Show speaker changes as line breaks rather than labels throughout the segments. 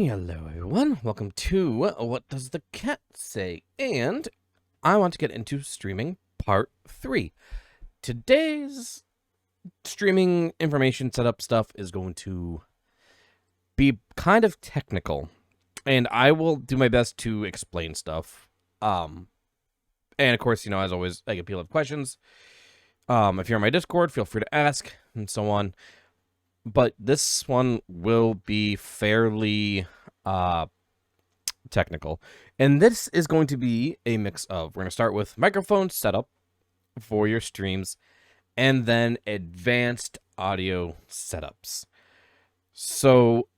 Hello everyone, welcome to What Does the Cat Say? And I want to get into streaming part 3. Today's streaming information setup stuff is going to be kind of technical, and I will do my best to explain stuff. And of course, as always, if people have questions, if you're on my Discord, feel free to ask, and so on. But this one will be fairly technical. And this is going to be a mix of, we're going to start with microphone setup for your streams, and then advanced audio setups. So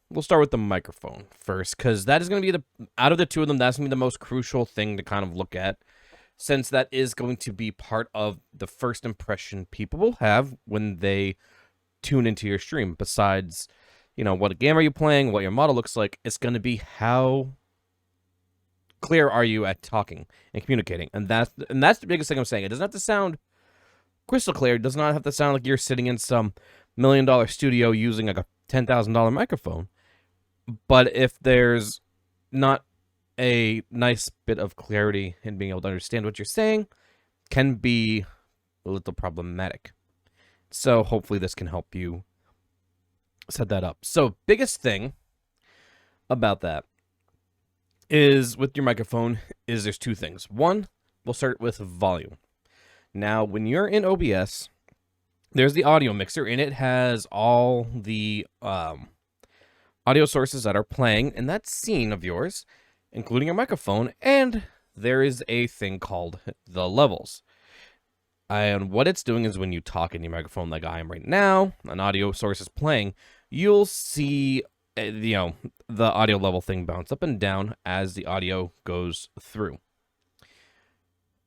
we'll start with the microphone first, because that is going to be out of the two of them, that's going to be the most crucial thing to kind of look at, since that is going to be part of the first impression people will have when they tune into your stream. Besides, what game are you playing, what your model looks like, it's going to be how clear are you at talking and communicating. And that's the biggest thing I'm saying. It doesn't have to sound crystal clear. It does not have to sound like you're sitting in some $1 million studio using like a $10,000 microphone. But if there's not a nice bit of clarity in being able to understand what you're saying, can be a little problematic. So hopefully this can help you set that up. So biggest thing about that is with your microphone is there's two things. One, we'll start with volume. Now, when you're in OBS, there's the audio mixer, and it has all the audio sources that are playing in that scene of yours, including your microphone, and there is a thing called the levels. And what it's doing is when you talk in your microphone like I am right now, an audio source is playing, you'll see, the audio level thing bounce up and down as the audio goes through.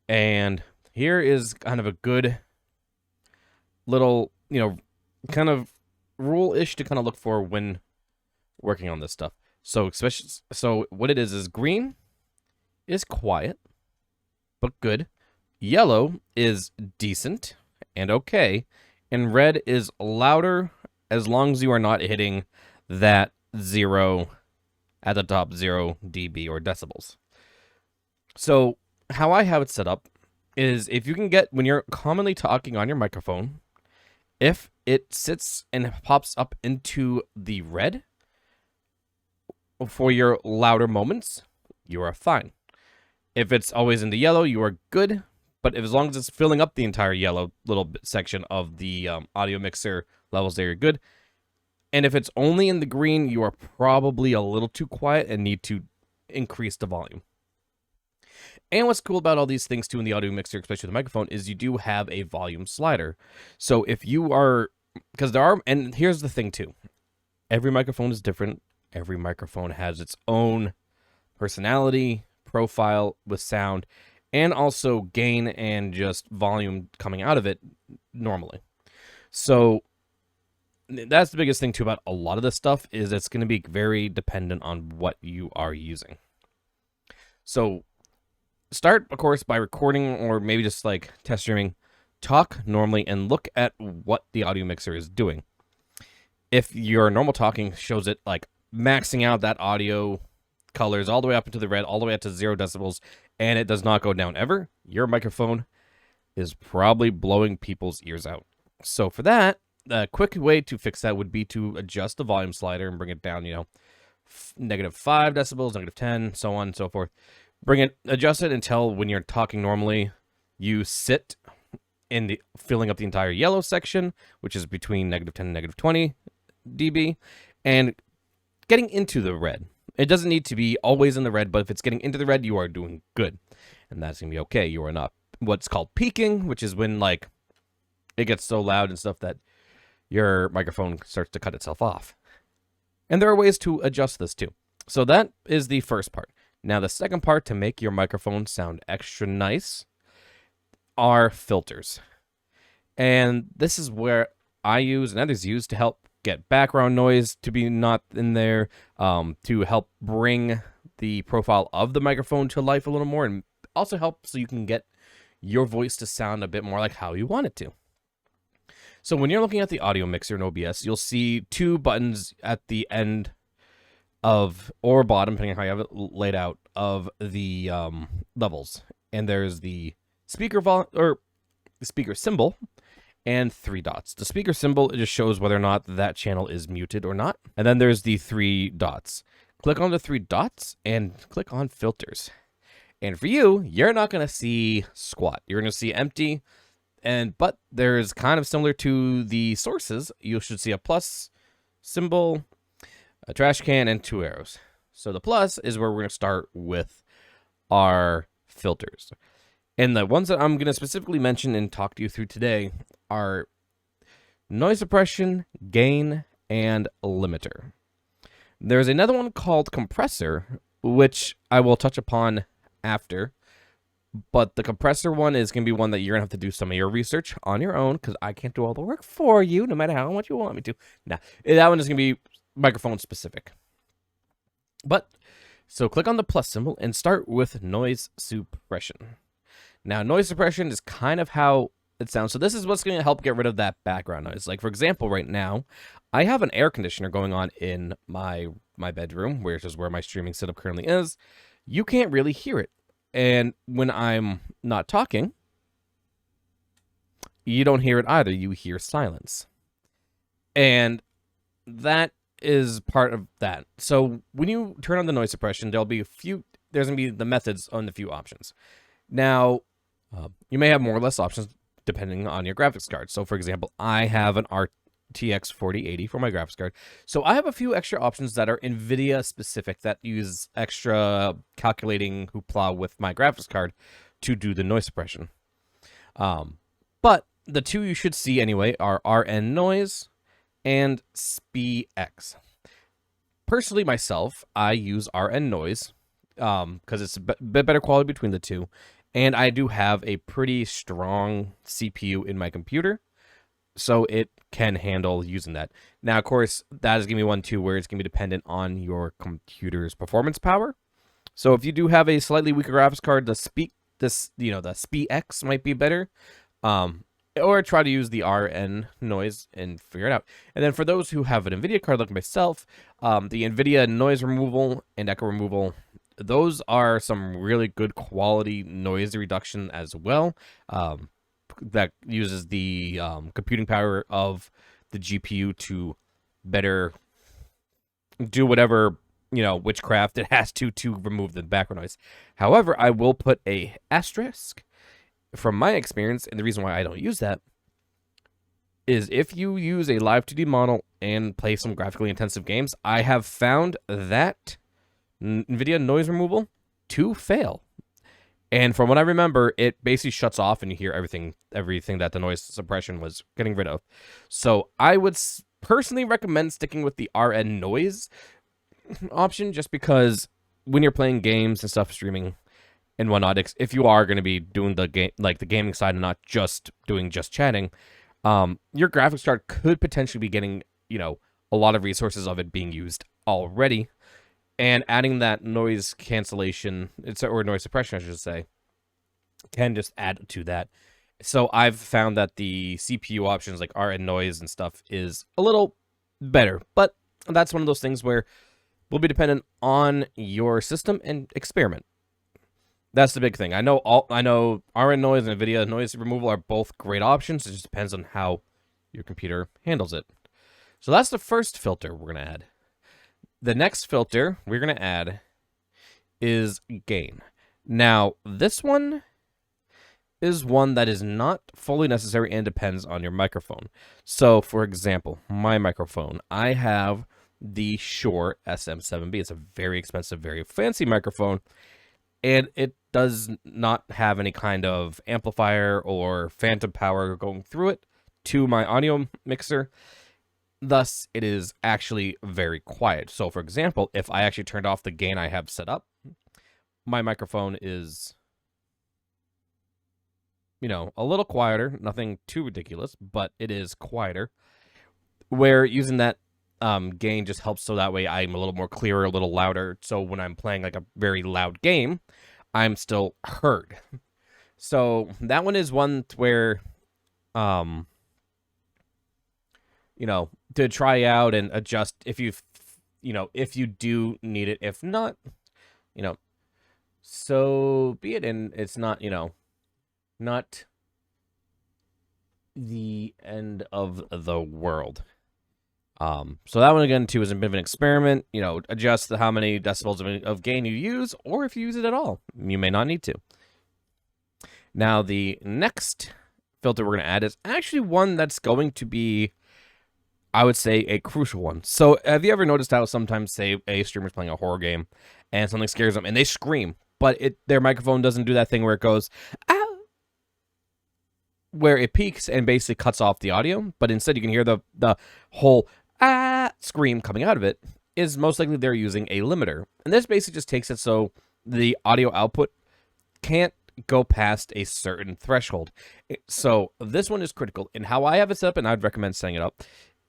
And here is kind of a good little, kind of rule-ish to kind of look for when working on this stuff. So what it is green is quiet, but good. Yellow is decent and okay, and red is louder as long as you are not hitting that 0 at the top, 0 dB or decibels. So how I have it set up is if you can get, when you're commonly talking on your microphone, if it sits and pops up into the red for your louder moments, you are fine. If it's always in the yellow, you are good. But as long as it's filling up the entire yellow little section of the audio mixer levels there, you're good. And if it's only in the green, you are probably a little too quiet and need to increase the volume. And what's cool about all these things too in the audio mixer, especially the microphone, is you do have a volume slider. So if you are, because there are, and here's the thing too, every microphone is different. Every microphone has its own personality, profile with sound, and also gain and just volume coming out of it normally. So that's the biggest thing too about a lot of this stuff, is it's going to be very dependent on what you are using. So start, of course, by recording or maybe just like test streaming. Talk normally and look at what the audio mixer is doing. If your normal talking shows it like maxing out that audio colors all the way up into the red, all the way up to 0 decibels, and it does not go down ever, your microphone is probably blowing people's ears out. So for that, a quick way to fix that would be to adjust the volume slider and bring it down, -5 decibels, -10, so on and so forth. Adjust it until when you're talking normally, you sit in the filling up the entire yellow section, which is between -10 and -20 dB, and getting into the red. It doesn't need to be always in the red, but if it's getting into the red, you are doing good. And that's going to be okay. You are not what's called peaking, which is when like it gets so loud and stuff that your microphone starts to cut itself off. And there are ways to adjust this too. So that is the first part. Now the second part, to make your microphone sound extra nice, are filters. And this is where I use and others use to help get background noise to be not in there, to help bring the profile of the microphone to life a little more, and also help so you can get your voice to sound a bit more like how you want it to. So when you're looking at the audio mixer in OBS, you'll see two buttons at the end or bottom, depending on how you have it laid out, of the levels. And there's the speaker or the speaker symbol and 3 dots. The speaker symbol, it just shows whether or not that channel is muted or not. And then there's the 3 dots. Click on the 3 dots and click on filters. And for you, you're not going to see squat. You're going to see empty. But there's kind of similar to the sources. You should see a plus symbol, a trash can, and 2 arrows. So the plus is where we're going to start with our filters. And the ones that I'm going to specifically mention and talk to you through today are noise suppression, gain, and limiter. There's another one called compressor, which I will touch upon after. But the compressor one is going to be one that you're going to have to do some of your research on your own, because I can't do all the work for you, no matter how much you want me to. Nah, that one is going to be microphone specific. But, so click on the plus symbol and start with noise suppression. Now, noise suppression is kind of how it sounds. So this is what's going to help get rid of that background noise. Like, for example, right now, I have an air conditioner going on in my bedroom, which is where my streaming setup currently is. You can't really hear it. And when I'm not talking, you don't hear it either. You hear silence. And that is part of that. So when you turn on the noise suppression, there's going to be the methods on the few options. Now, you may have more or less options depending on your graphics card. So for example, I have an RTX 4080 for my graphics card. So I have a few extra options that are NVIDIA specific that use extra calculating hoopla with my graphics card to do the noise suppression. But the 2 you should see anyway are RN noise and SPX. Personally, myself, I use RN noise because it's a bit better quality between the 2. And I do have a pretty strong CPU in my computer, so it can handle using that. Now, of course, that is going to be one too where it's going to be dependent on your computer's performance power. So if you do have a slightly weaker graphics card, the SPX might be better. Or try to use the RN noise and figure it out. And then for those who have an NVIDIA card like myself, the NVIDIA noise removal and echo removal, those are some really good quality noise reduction as well. That uses the computing power of the GPU to better do whatever, witchcraft it has to remove the background noise. However, I will put a asterisk from my experience, and the reason why I don't use that is if you use a live 2D model and play some graphically intensive games, I have found that NVIDIA noise removal to fail. And from what I remember, it basically shuts off and you hear everything that the noise suppression was getting rid of. So I would personally recommend sticking with the RN noise option, just because when you're playing games and stuff, streaming and whatnot, if you are going to be doing the game, like the gaming side and not just doing chatting, your graphics card could potentially be getting, a lot of resources of it being used already. And adding that noise cancellation, or noise suppression, I should say, can just add to that. So I've found that the CPU options like RN noise and stuff is a little better. But that's one of those things where we'll be dependent on your system and experiment. That's the big thing. I know RN noise and NVIDIA noise removal are both great options. It just depends on how your computer handles it. So that's the first filter we're going to add. The next filter we're going to add is gain. Now, this one is one that is not fully necessary and depends on your microphone. So, for example, my microphone, I have the Shure SM7B. It's a very expensive, very fancy microphone, and it does not have any kind of amplifier or phantom power going through it to my audio mixer. Thus, it is actually very quiet. So, for example, if I actually turned off the gain I have set up, my microphone is, a little quieter. Nothing too ridiculous, but it is quieter. Where using that gain just helps so that way I'm a little more clearer, a little louder. So when I'm playing like a very loud game, I'm still heard. So that one is one where, to try out and adjust if you if you do need it. If not, so be it. And it's not, not the end of the world. So that one again too is a bit of an experiment. Adjust how many decibels of gain you use, or if you use it at all. You may not need to. Now the next filter we're going to add is actually one that's going to be, I would say, a crucial one. So have you ever noticed how sometimes, say, a streamer's playing a horror game and something scares them and they scream, but their microphone doesn't do that thing where it goes, ow, where it peaks and basically cuts off the audio, but instead you can hear the whole scream coming out of it, is most likely they're using a limiter. And this basically just takes it so the audio output can't go past a certain threshold. So this one is critical. And how I have it set up, and I'd recommend setting it up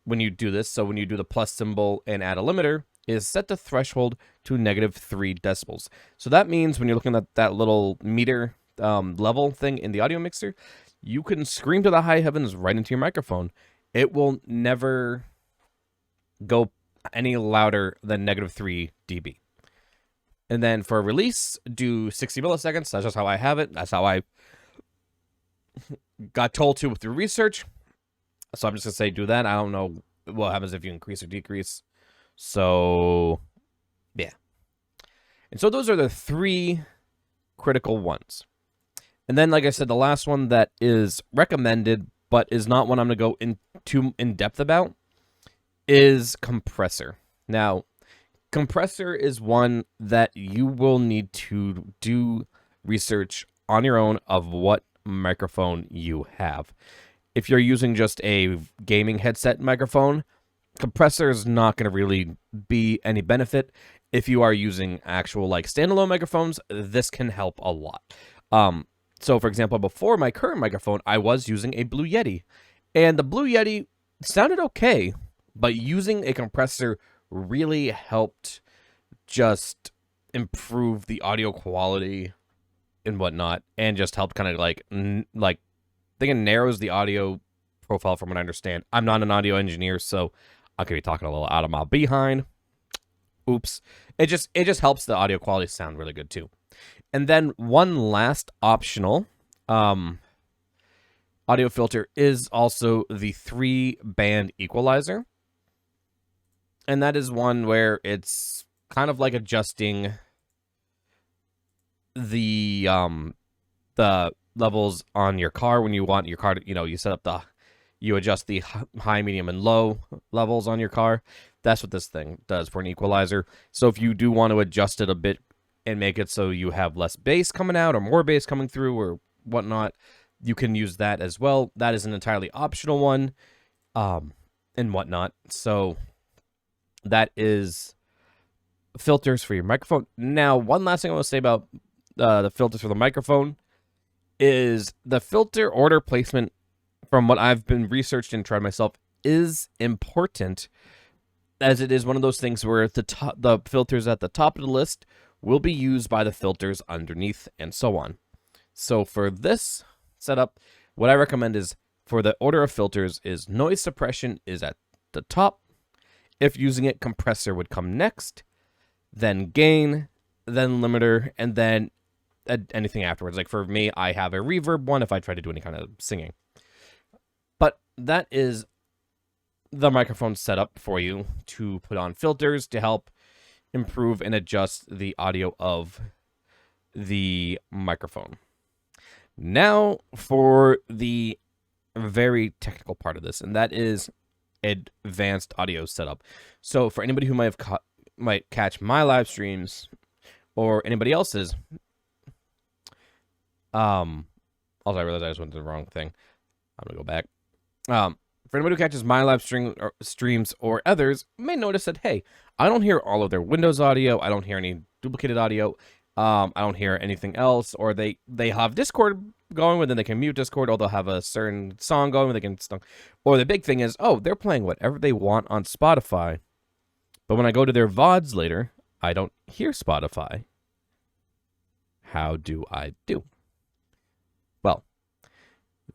when you do this, so when you do the plus symbol and add a limiter, is set the threshold to -3 decibels. So that means when you're looking at that little meter level thing in the audio mixer, you can scream to the high heavens right into your microphone. It will never go any louder than -3 dB. And then for release, do 60 milliseconds. That's just how I have it. That's how I got told to through research. So I'm just going to say do that. I don't know what happens if you increase or decrease. So, yeah. And so those are the 3 critical ones. And then, like I said, the last one that is recommended, but is not one I'm going to go too in depth about, is compressor. Now, compressor is one that you will need to do research on your own of what microphone you have. If you're using just a gaming headset microphone, compressor is not going to really be any benefit. If you are using actual standalone microphones, this can help a lot. So for example, before my current microphone, I was using a Blue Yeti, and the Blue Yeti sounded okay, but using a compressor really helped just improve the audio quality and whatnot, and just helped kind of I think it narrows the audio profile from what I understand. I'm not an audio engineer, so I could be talking a little out of my behind. Oops. It just helps the audio quality sound really good too. And then one last optional audio filter is also the 3-band equalizer. And that is one where it's kind of like adjusting the levels on your car when you want your car to, you set up you adjust the high, medium, and low levels on your car. That's what this thing does for an equalizer. So if you do want to adjust it a bit and make it so you have less bass coming out or more bass coming through or whatnot, you can use that as well. That is an entirely optional one, and whatnot. So that is filters for your microphone. Now, one last thing I want to say about the filters for the microphone is the filter order placement, from what I've been researched and tried myself, is important, as it is one of those things where the filters at the top of the list will be used by the filters underneath, and so on. So for this setup, what I recommend is, for the order of filters, is noise suppression is at the top. If using it, compressor would come next, then gain, then limiter, and then anything afterwards. Like for me, I have a reverb one if I try to do any kind of singing. But that is the microphone setup for you to put on filters to help improve and adjust the audio of the microphone. Now for the very technical part of this, and that is advanced audio setup. So for anybody who might catch my live streams or anybody else's, also I realized I just went to the wrong thing. I'm gonna go back. For anybody who catches my live streams or others, may notice that, hey, I don't hear all of their Windows audio. I don't hear any duplicated audio. I don't hear anything else. Or they have Discord going, but then they can mute Discord, or they'll have a certain song going, they can. Or the big thing is, oh, they're playing whatever they want on Spotify. But when I go to their VODs later, I don't hear Spotify. How do I do? Well,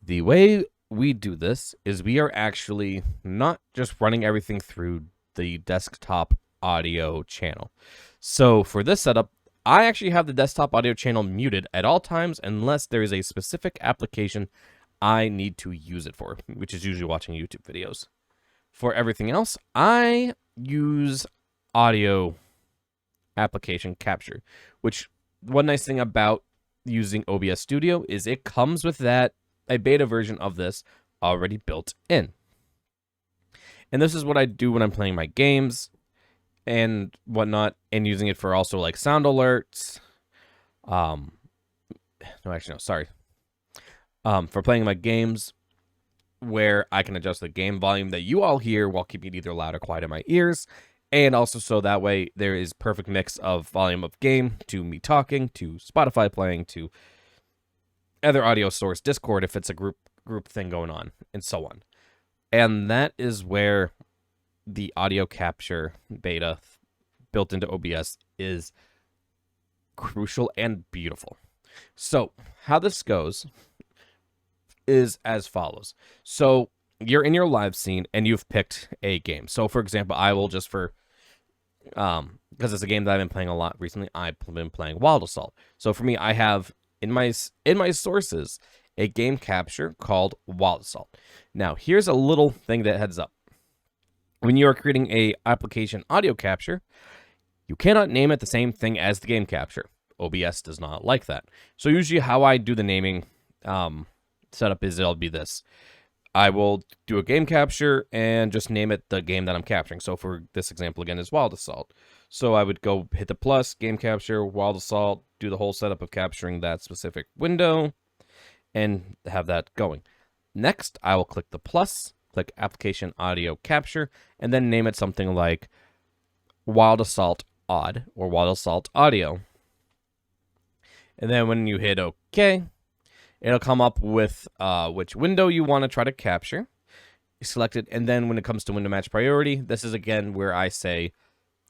the way we do this is we are actually not just running everything through the desktop audio channel. So for this setup, I actually have the desktop audio channel muted at all times unless there is a specific application I need to use it for, which is usually watching YouTube videos. For everything else, I use audio application capture, which one nice thing about using OBS Studio is it comes with a beta version of this already built in. And this is what I do when I'm playing my games and whatnot, and using it for also like sound alerts. For playing my games where I can adjust the game volume that you all hear while keeping it either loud or quiet in my ears. And also so that way there is perfect mix of volume of game to me talking, to Spotify playing, to other audio source, Discord if it's a group thing going on, and so on. And that is where the audio capture beta built into OBS is crucial and beautiful. So how this goes is as follows. So you're in your live scene and you've picked a game. So for example, I will just because it's a game that I've been playing a lot recently, I've been playing Wild Assault. So for me, I have in my sources a game capture called Wild Assault. Now, here's a little thing that heads up. When you are creating a application audio capture, you cannot name it the same thing as the game capture. OBS does not like that. So usually how I do the naming setup is it'll be this. I will do a game capture and just name it the game that I'm capturing. So for this example, again, is Wild Assault. So I would go hit the plus, game capture, Wild Assault, do the whole setup of capturing that specific window, and have that going. Next, I will click the plus, click Application Audio Capture, and then name it something like Wild Assault Odd or Wild Assault Audio. And then when you hit OK, it'll come up with which window you want to try to capture. You select it, and then when it comes to window match priority, this is again where I say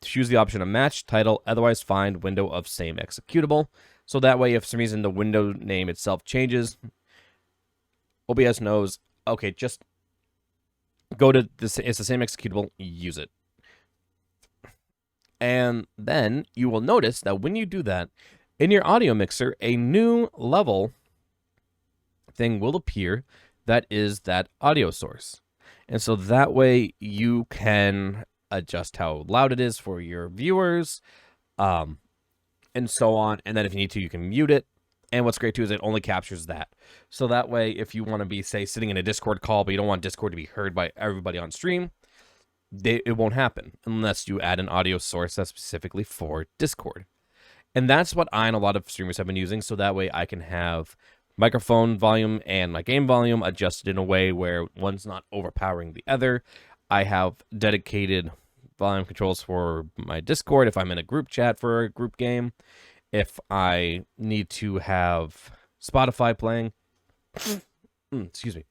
choose the option of match title, otherwise find window of same executable. So that way, if for some reason the window name itself changes, OBS knows, okay, just go to this, it's the same executable, use it. And then you will notice that when you do that, in your audio mixer, a new level thing will appear that is that audio source. And so that way you can adjust how loud it is for your viewers, and so on. And then if you need to, you can mute it. And what's great too is it only captures that. So that way, if you want to be, say, sitting in a Discord call, but you don't want Discord to be heard by everybody on stream, it won't happen unless you add an audio source that's specifically for Discord. And that's what I and a lot of streamers have been using. So that way I can have microphone volume and my game volume adjusted in a way where one's not overpowering the other. I have dedicated volume controls for my Discord if I'm in a group chat for a group game. If I need to have Spotify playing, excuse me.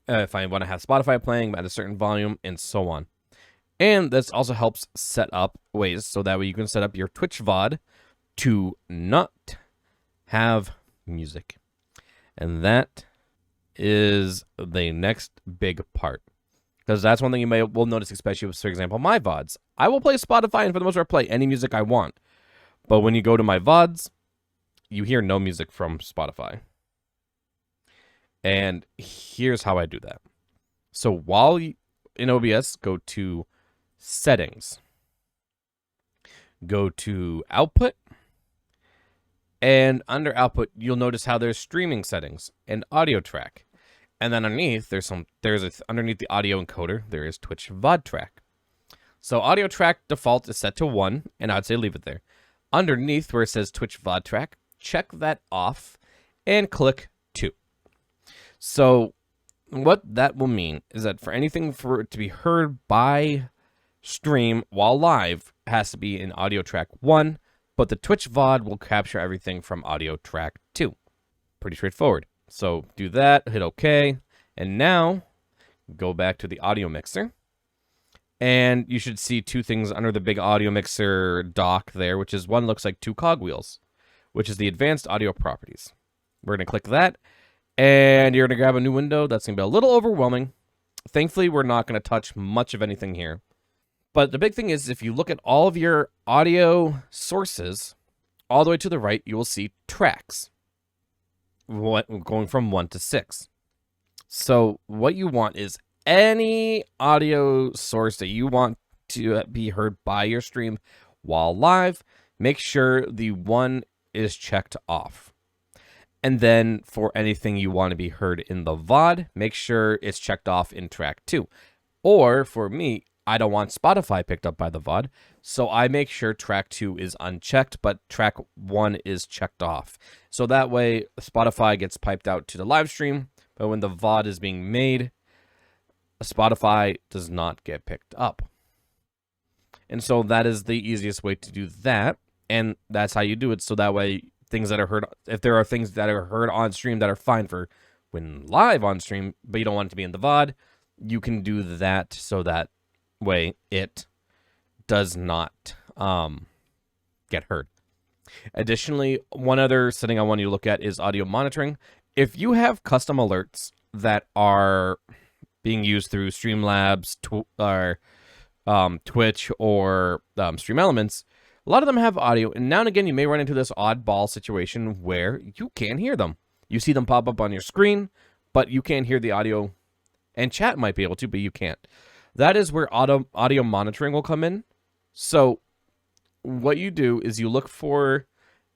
If I want to have Spotify playing at a certain volume, and so on. And this also helps set up ways so that way you can set up your Twitch VOD to not have music. And that is the next big part. Because that's one thing you will notice, especially with, for example, my VODs. I will play Spotify and for the most part play any music I want. But when you go to my VODs, you hear no music from Spotify. And here's how I do that. So while in OBS, go to Settings. Go to Output. And under Output, you'll notice how there's Streaming Settings and Audio Track. And then underneath, underneath the audio encoder, there is Twitch VOD Track. So Audio Track default is set to 1, and I'd say leave it there. Underneath where it says Twitch VOD Track, check that off and click 2. So what that will mean is that for anything for it to be heard by stream while live, it has to be in Audio Track 1, but the Twitch VOD will capture everything from Audio Track 2. Pretty straightforward. So do that, hit OK, and now go back to the audio mixer. And you should see two things under the big audio mixer dock there, which is one looks like 2 cogwheels, which is the advanced audio properties. We're going to click that, and you're going to grab a new window. That's going to be a little overwhelming. Thankfully, we're not going to touch much of anything here. But the big thing is, if you look at all of your audio sources, all the way to the right, you will see tracks going from 1 to 6. So what you want is any audio source that you want to be heard by your stream while live, make sure the 1 is checked off. And then for anything you want to be heard in the VOD, make sure it's checked off in track 2. Or for me, I don't want Spotify picked up by the VOD, so I make sure track 2 is unchecked, but track 1 is checked off. So that way, Spotify gets piped out to the live stream, but when the VOD is being made, Spotify does not get picked up. And so that is the easiest way to do that, and that's how you do it, so that way things that are heard, if there are things that are heard on stream that are fine for when live on stream, but you don't want it to be in the VOD, you can do that so that way it does not get heard. Additionally, one other setting I want you to look at is audio monitoring. If you have custom alerts that are being used through Streamlabs, Twitch, or Stream Elements, a lot of them have audio, and now and again you may run into this oddball situation where you can't hear them. You see them pop up on your screen, but you can't hear the audio, and chat might be able to, but you can't. That is where audio monitoring will come in. So what you do is you look for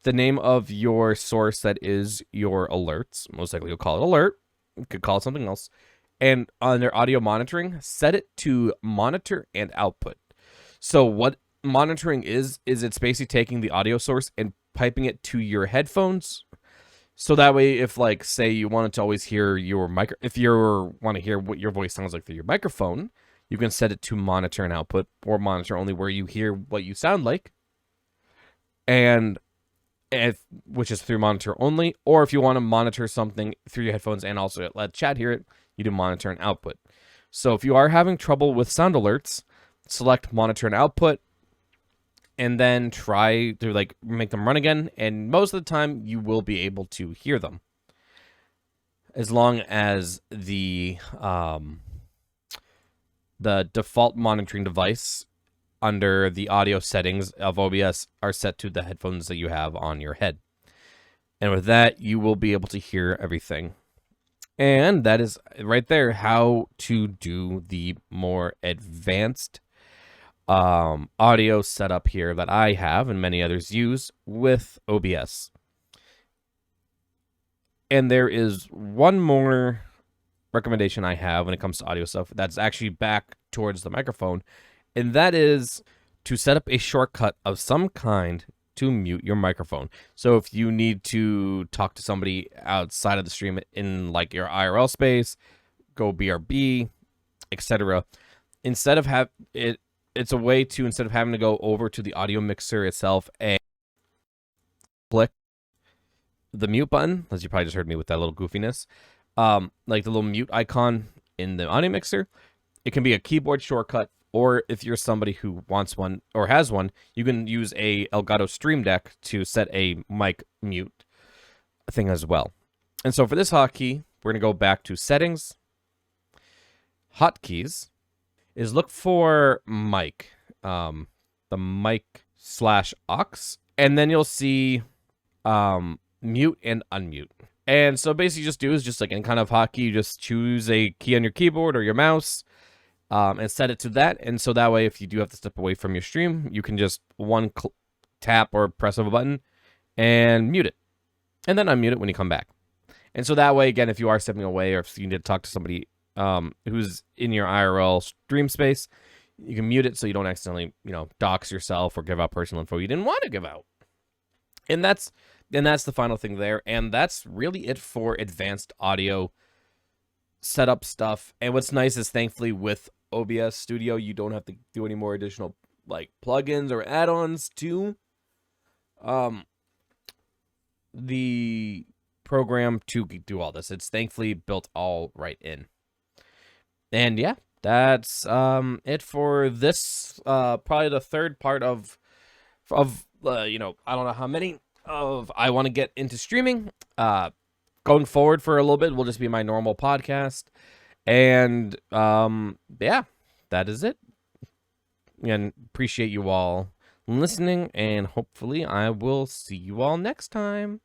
the name of your source that is your alerts. Most likely you'll call it alert. You could call it something else. And under audio monitoring, set it to monitor and output. So what monitoring is it's basically taking the audio source and piping it to your headphones. So that way, if like, say you wanted to always hear your if you want to hear what your voice sounds like through your microphone, you can set it to monitor and output, or monitor only where you hear what you sound like. And which is through monitor only, or if you want to monitor something through your headphones and also let chat hear it, you do monitor and output. So if you are having trouble with sound alerts, select monitor and output, and then try to like make them run again, and most of the time you will be able to hear them, as long as the default monitoring device under the audio settings of OBS are set to the headphones that you have on your head. And with that, you will be able to hear everything. And that is right there how to do the more advanced audio setup here that I have and many others use with OBS. And there is one more recommendation I have when it comes to audio stuff that's actually back towards the microphone, and that is to set up a shortcut of some kind to mute your microphone. So if you need to talk to somebody outside of the stream in like your IRL space, go BRB, etc., instead of it's a way to, instead of having to go over to the audio mixer itself and click the mute button, as you probably just heard me with that little goofiness, like the little mute icon in the audio mixer, it can be a keyboard shortcut, or if you're somebody who wants one or has one, you can use a Elgato Stream Deck to set a mic mute thing as well. And so for this hotkey, we're going to go back to settings, hotkeys, is look for mic, the mic /aux, and then you'll see mute and unmute. And so basically just do is just like any kind of hotkey, you just choose a key on your keyboard or your mouse, and set it to that. And so that way, if you do have to step away from your stream, you can just tap or press of a button and mute it, and then unmute it when you come back. And so that way, again, if you are stepping away or if you need to talk to somebody who's in your IRL stream space, you can mute it so you don't accidentally, dox yourself or give out personal info you didn't want to give out. And that's the final thing there. And that's really it for advanced audio setup stuff. And what's nice is, thankfully, with OBS Studio, you don't have to do any more additional like plugins or add-ons to the program to do all this. It's thankfully built all right in. And yeah, that's it for this probably the third part of I don't know how many of I want to get into streaming. Going forward for a little bit will just be my normal podcast. And yeah, that is it. and appreciate you all listening, and hopefully I will see you all next time.